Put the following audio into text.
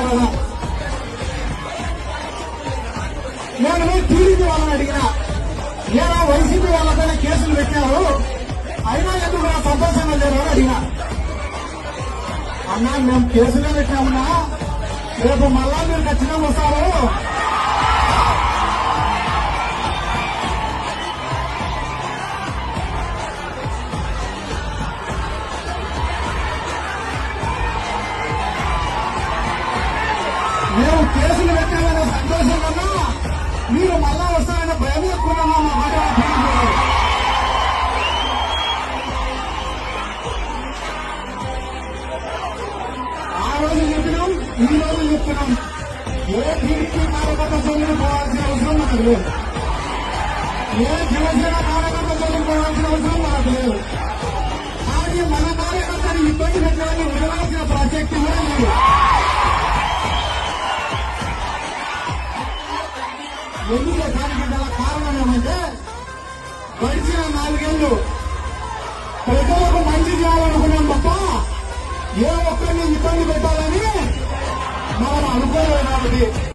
కదా. నేను టీడీపీ వాళ్ళని అడిగినా, ఏదో వైసీపీ వాళ్ళపైన కేసులు పెట్టారు, అయినా ఎందుకు నా సంతోషంగా లేరు అని అడిగినా. అన్నా మేము కేసులే పెట్టామన్నా, రేపు మళ్ళా మీరు ఖచ్చితంగా వస్తారు, మేము కేసులు పెట్టామనే సంతోషం కన్నా మీరు మళ్ళా వస్తారనే భయం ఎక్కువ ఆ రోజు చెప్పినాం, ఈ రోజు చెప్తున్నాం. ఏ టీడీపీ కార్యకర్త జోలికి పోవాల్సిన అవసరం మనకు లేదు, ఏ జనసేన కార్యకర్త జోలికి పోవాల్సిన అవసరం మనకు లేదు. కానీ మన కార్యకర్తని ఇబ్బంది పెట్టడానికి వదలాల్సిన ప్రాజెక్టు కూడా లేదు. ఎందుకు దానికి గల కారణం ఏమంటే, గడిచిన 4 ఏళ్లు ప్రజలకు మంచి చేయాలనుకున్నాం తప్ప ఏ ఒక్కరిని ఇబ్బంది పెట్టాలని మనం అనుకోలేదు కాబట్టి